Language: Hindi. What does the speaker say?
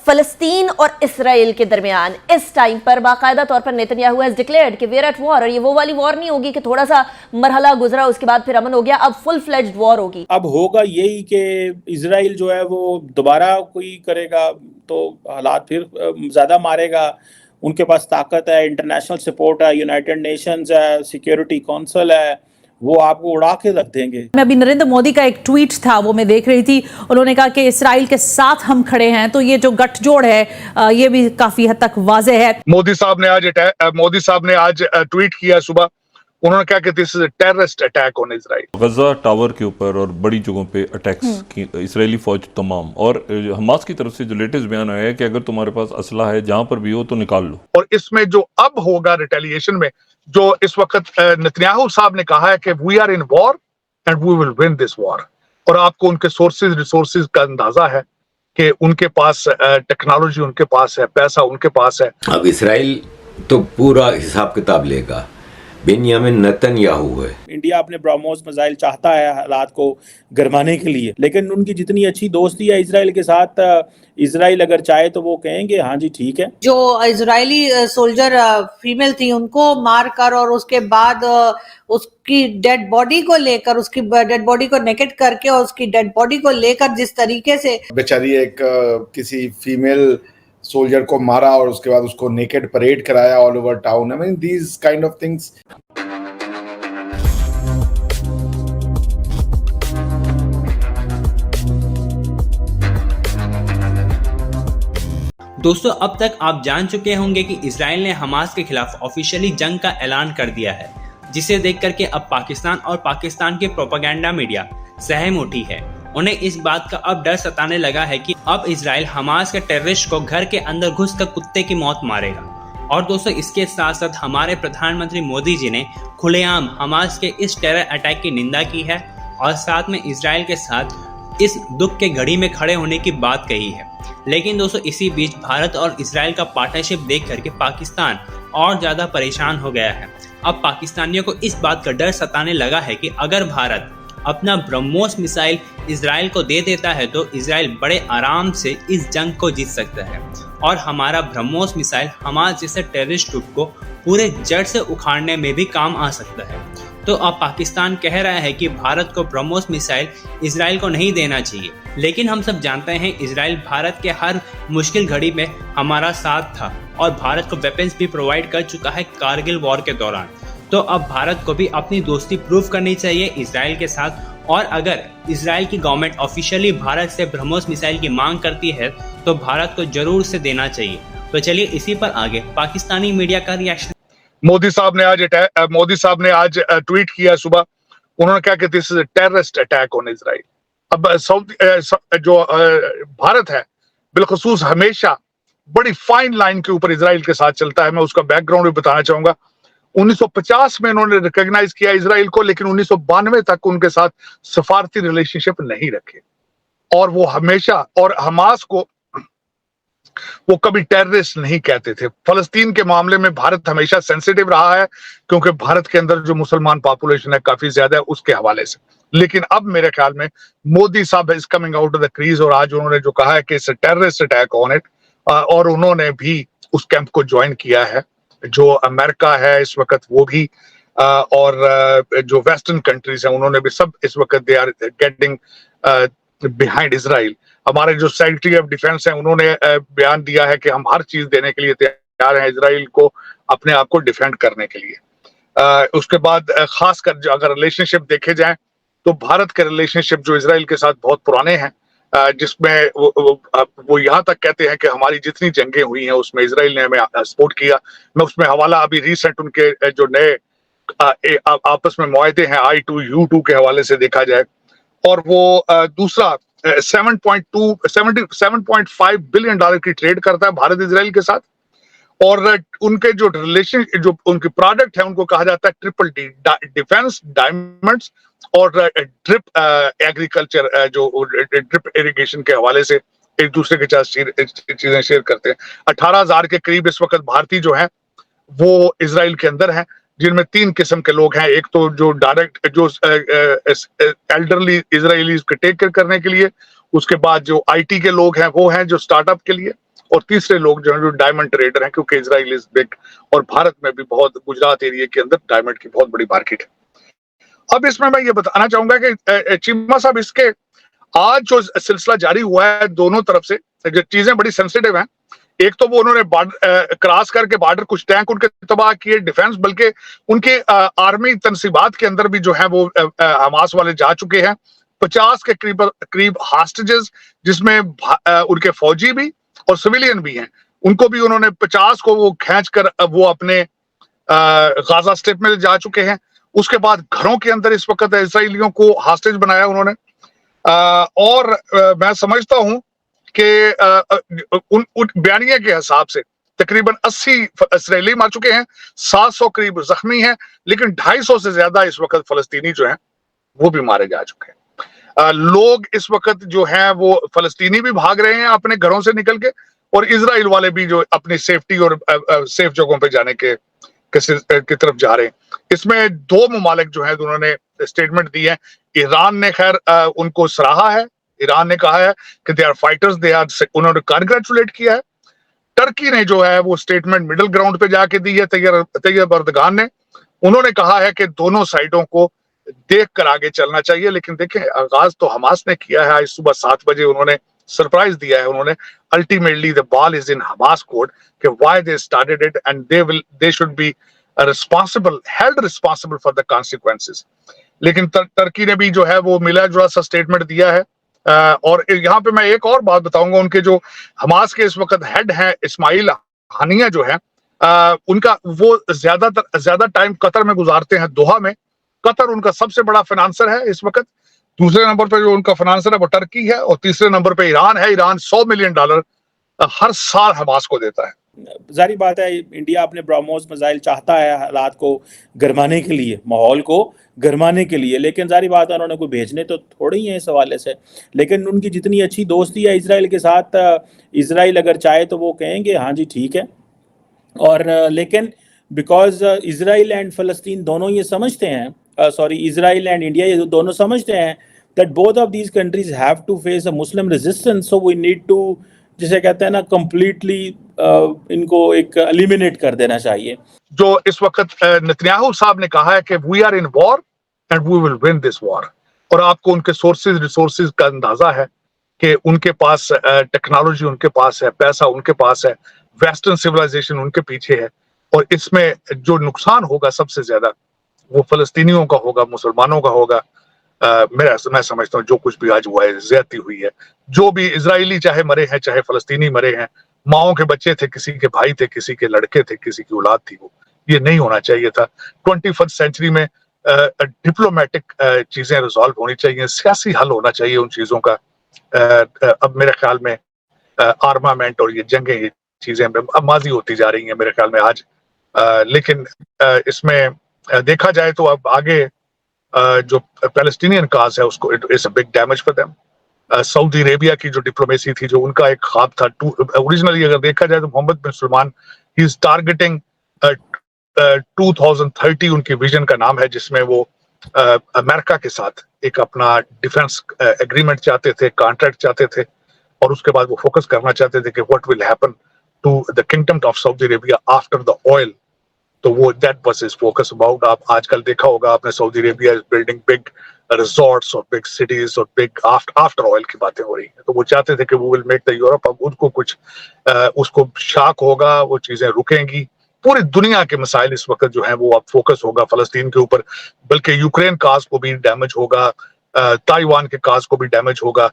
फलस्तीन और इसराइल के दरमियान इस टाइम पर बाकायदा तौर पर नेतन्याहू हैज डिक्लेयर्ड कि वेयर एट वॉर, और ये वो वाली वॉर नहीं होगी कि थोड़ा सा मरहला गुजरा उसके बाद फिर अमन हो गया, अब फुल फ्लेज्ड वॉर होगी। अब होगा यही कि इसराइल जो है वो दोबारा कोई करेगा तो हालात फिर ज़्यादा मारेगा। उनके पास ताकत है, इंटरनेशनल सपोर्ट है, यूनाइटेड नेशंस है, सिक्योरिटी काउंसिल है, वो आपको उड़ा के रख देंगे। मैं अभी नरेंद्र मोदी का एक ट्वीट था वो मैं देख रही थी, उन्होंने कहा कि इसराइल के साथ हम खड़े हैं, तो ये जो गठजोड़ है ये भी काफी हद तक वाज़े है। मोदी साहब ने आज ट्वीट किया सुबह, उन्होंने कहा कि this is a terrorist attack on Israel. Gaza tower के ऊपर और बड़ी जगहों पे अटैक्स की इसराइली फौज तमाम, और हमास की तरफ से जो लेटेस्ट बयान आया है कि अगर तुम्हारे पास असला है जहां पर भी हो तो निकाल लो। और इसमें जो अब होगा रिटेलिएशन में, जो इस वक्त नेतन्याहू साहब ने कहा है कि we are in war and we will win this war, और आपको उनके सोर्सेज रिसोर्सेज का अंदाजा है कि उनके पास टेक्नोलॉजी उनके पास है, पैसा उनके पास है। अब इसराइल तो पूरा हिसाब किताब लेगा, बेंयामिन नेतन्याहू है। इंडिया अपने ब्रह्मोस मिसाइल चाहता है हालात को गरमाने के लिए, लेकिन उनकी जितनी अच्छी दोस्ती है इसराइल के साथ, इसराइल अगर चाहे तो वो कहेंगे हाँ जी ठीक है। जो इजरायली सोल्जर फीमेल थी उनको मार कर और उसके बाद उसकी डेड बॉडी को लेकर, उसकी डेड बॉडी को नेकेट करके और उसकी डेड बॉडी को लेकर जिस तरीके से बेचारी एक किसी फीमेल सोल्जर को मारा और उसके बाद उसको नेकेड परेड कराया all over town. I mean these kind of things. दोस्तों, अब तक आप जान चुके होंगे कि इजराइल ने हमास के खिलाफ ऑफिशियली जंग का ऐलान कर दिया है, जिसे देख करके अब पाकिस्तान और पाकिस्तान के प्रोपेगेंडा मीडिया सहम उठी है। उन्हें इस बात का अब डर सताने लगा है कि अब इजराइल हमास के टेररिस्ट को घर के अंदर घुसकर कुत्ते की मौत मारेगा। और दोस्तों, इसके साथ साथ हमारे प्रधानमंत्री मोदी जी ने खुलेआम हमास के इस टेरर अटैक की निंदा की है और साथ में इजराइल के साथ इस दुख के घड़ी में खड़े होने की बात कही है। लेकिन दोस्तों, इसी बीच भारत और इजराइल का पार्टनरशिप देख करके पाकिस्तान और ज़्यादा परेशान हो गया है। अब पाकिस्तानियों को इस बात का डर सताने लगा है कि अगर भारत अपना ब्रह्मोस मिसाइल इजराइल को दे देता है तो इजराइल बड़े आराम से इस जंग को जीत सकता है और हमारा ब्रह्मोस मिसाइल हमास जैसे टेररिस्ट ग्रुप को पूरे जड़ से उखाड़ने में भी काम आ सकता है। तो अब पाकिस्तान कह रहा है कि भारत को ब्रह्मोस मिसाइल इजराइल को नहीं देना चाहिए, लेकिन हम सब जानते हैं इजराइल भारत के हर मुश्किल घड़ी में हमारा साथ था और भारत को वेपन्स भी प्रोवाइड कर चुका है कारगिल वॉर के दौरान। तो अब भारत को भी अपनी दोस्ती प्रूव करनी चाहिए इजराइल के साथ, और अगर इजराइल की गवर्नमेंट ऑफिशियली भारत से ब्रह्मोस मिसाइल की मांग करती है तो भारत को जरूर से देना चाहिए। तो चलिए इसी पर आगे पाकिस्तानी मीडिया का रिएक्शन। मोदी साहब ने आज ट्वीट किया सुबह, उन्होंने कहा कि this is a terrorist attack on Israel. अब भारत है बिलखुसूस हमेशा बड़ी फाइन लाइन के ऊपर इजराइल के साथ चलता है। मैं उसका बैकग्राउंड भी बताना चाहूंगा। 1950 में इन्होंने रिकॉग्नाइज किया इजराइल को, लेकिन 1992 तक उनके साथ सफारती रिलेशनशिप नहीं रखे, और वो हमेशा, और हमास को वो कभी टेररिस्ट नहीं कहते थे। फलस्तीन के मामले में भारत हमेशा सेंसिटिव रहा है क्योंकि भारत के अंदर जो मुसलमान पॉपुलेशन है काफी ज्यादा है, उसके हवाले से। लेकिन अब मेरे ख्याल में मोदी साहब is coming out of the crease, और आज उन्होंने जो कहा है कि it's a terrorist attack on it, और उन्होंने भी उस कैंप को ज्वाइन किया है। जो अमेरिका है इस वक्त वो भी, और जो वेस्टर्न कंट्रीज हैं उन्होंने भी सब इस वक्त they are getting behind Israel. हमारे जो सेक्रेटरी ऑफ डिफेंस हैं उन्होंने बयान दिया है कि हम हर चीज देने के लिए तैयार हैं इजराइल को अपने आप को डिफेंड करने के लिए। उसके बाद खासकर जो अगर रिलेशनशिप देखे जाएं तो भारत के रिलेशनशिप जो इजराइल के साथ बहुत पुराने हैं, जिसमें वो यहाँ तक कहते हैं कि हमारी जितनी जंगें हुई हैं उसमें इजराइल ने हमें सपोर्ट किया। मैं उसमें हवाला अभी रिसेंट उनके जो नए आपस में मुआहदे हैं I2U2 के हवाले से देखा जाए, और वो दूसरा 7.5 बिलियन डॉलर की ट्रेड करता है भारत इजराइल के साथ, और उनके जो रिलेशन, जो उनके प्रोडक्ट है उनको कहा जाता है ट्रिपल डी, डिफेंस, डायमंड्स और ड्रिप एग्रीकल्चर, जो ड्रिप इरिगेशन के हवाले से एक दूसरे के साथ चीजें शेयर करते हैं। 18,000 के करीब इस वक्त भारतीय जो हैं वो इजराइल के अंदर हैं, जिनमें 3 किस्म के लोग हैं। एक तो जो डायरेक्ट जो एल्डरली इजराइलीज को टेक केयर करने के लिए, उसके बाद जो IT के लोग हैं वो हैं जो स्टार्टअप के लिए, और तीसरे लोग जो है जो डायमंड ट्रेडर हैं, क्योंकि इजराइल इज बिग और भारत में भी बहुत, गुजरात एरिया के अंदर डायमंड की बहुत बड़ी मार्केट है। अब इसमें मैं ये बताना चाहूंगा कि चीमा साहब, इसके आज जो सिलसिला जारी हुआ है दोनों तरफ से, जो चीजें बड़ी सेंसिटिव हैं। एक तो वो उन्होंने क्रॉस करके बॉर्डर कुछ टैंक उनके तबाह किए, डिफेंस, बल्कि उनके आर्मी तनसीबात के अंदर भी जो है वो हमास वाले जा चुके हैं। 50 के करीब हॉस्टेजेस, जिसमें उनके फौजी भी और सिविलियन भी हैं, उनको भी उन्होंने 50 को वो खींच कर वो अपने गाजा स्ट्रिप में जा चुके हैं। उसके बाद घरों के अंदर इस वक्त इसराइलियों को हॉस्टेज बनाया उन्होंने। और मैं समझता हूं कि उन बयानिया के हिसाब से तकरीबन 80 इसराइली मार चुके हैं, 700 करीब जख्मी हैं, लेकिन 250 से ज्यादा इस वक्त फलस्तीनी जो हैं वो भी मारे जा चुके हैं। लोग इस वक्त जो हैं वो फलस्तीनी भी भाग रहे हैं अपने घरों से निकल के, और इजराइल वाले भी जो अपनी सेफ्टी और सेफ जगहों पे जाने के की तरफ जा रहे हैं। इसमें दो ममालिक जो हैं उन्होंने स्टेटमेंट दी है। ईरान ने खैर उनको सराहा है, ईरान ने कहा है कि they are fighters, they are, उन्होंने कांग्रेचुलेट किया है। टर्की ने जो है वो स्टेटमेंट मिडिल ग्राउंड पे जाके दी है, तैयब एर्दोगान ने। उन्होंने कहा है कि दोनों साइडों को देख कर आगे चलना चाहिए, लेकिन देखें आगाज तो हमास ने किया है। आज सुबह 7 बजे उन्होंने सरप्राइज दिया है, उन्होंने ultimately the ball is in Hamas court कि why they started it and they should be held responsible for the consequences. लेकिन टर्की ने भी जो है वो मिला जुला सा स्टेटमेंट दिया है। और यहाँ पे मैं एक और बात बताऊंगा, उनके जो हमास के इस वक्त हेड हैं इस्माइल हानिया जो है, उनका वो ज्यादा टाइम कतर में गुजारते हैं, दोहा में। कतर उनका सबसे बड़ा फाइनेंसर है इस वक्त। दूसरे नंबर पर जो उनका फाइनेंसर है वो टर्की है, और तीसरे नंबर पे ईरान है। ईरान $100 मिलियन हर साल हमास को देता है। जारी बात है, इंडिया अपने ब्रह्मोस मिसाइल चाहता है हालात को गरमाने के लिए, माहौल को गरमाने के लिए, लेकिन जारी बात है उन्होंने कोई भेजने तो थोड़े ही हैं इस हवाले से। लेकिन उनकी जितनी अच्छी दोस्ती है इसराइल के साथ, इसराइल अगर चाहे तो वो कहेंगे हाँ जी ठीक है। और लेकिन बिकॉज इसराइल एंड फ़लस्तीन दोनों ये समझते हैं, इसराइल एंड इंडिया ये दोनों समझते हैं that both of these countries have to face a Muslim resistance, so we need to, जिसे कहते हैं ना, completely इनको एक eliminate कर देना चाहिए। जो इस वक्त नेतन्याहू साहब ने कहा है कि we are in war and we will win this war, और आपको उनके रिसोर्सेज का अंदाजा है कि उनके पास टेक्नोलॉजी उनके पास है, पैसा उनके पास है, वेस्टर्न सिविलाइजेशन उनके पीछे है, और इसमें जो नुकसान होगा सबसे ज्यादा वो फलस्तीनियों का होगा, मुसलमानों का होगा। मैं समझता हूँ जो कुछ भी आज हुआ है, ज्यादती हुई है। जो भी इजरायली चाहे मरे हैं, चाहे फलस्तीनी मरे हैं, माओं के बच्चे थे, किसी के भाई थे, किसी के लड़के थे, किसी की औलाद थी, वो ये नहीं होना चाहिए था। 21st सेंचुरी में डिप्लोमेटिक चीजें रिजॉल्व होनी चाहिए, सियासी हल होना चाहिए उन चीजों का। अब मेरे ख्याल में आर्मामेंट और ये जंगें, ये चीजें अब माजी होती जा रही हैं मेरे ख्याल में आज। लेकिन इसमें देखा जाए तो अब आगे जो पैलेस्टीनियन काज है उसको it's a big damage for them. Saudi Arabia की जो डिप्लोमेसी थी, जो उनका एक ख्वाब था, ओरिजिनली अगर देखा जाए तो मोहम्मद बिन सलमान ही इज टारगेटिंग 2030 उनकी विजन का नाम है, जिसमें वो अमेरिका के साथ एक अपना डिफेंस एग्रीमेंट चाहते थे, कॉन्ट्रैक्ट चाहते थे, और उसके बाद वो फोकस करना चाहते थे कि what will happen to the kingdom of Saudi Arabia after the oil. तो वो that was his focus about. आप आजकल देखा होगा आपने, Saudi Arabia is building big resorts और बिग सिटीज और बिग आफ्टर ऑयल की बातें हो रही हैं। तो वो चाहते थे कि वो विल मेक द यूरोप। अब उनको कुछ उसको शाक होगा, वो चीजें रुकेंगी। पूरी दुनिया के मसाइल इस वक्त जो है वो अब फोकस होगा फलस्तीन के ऊपर, बल्कि यूक्रेन काज को भी डैमेज होगा, ताइवान के काज को भी डैमेज होगा।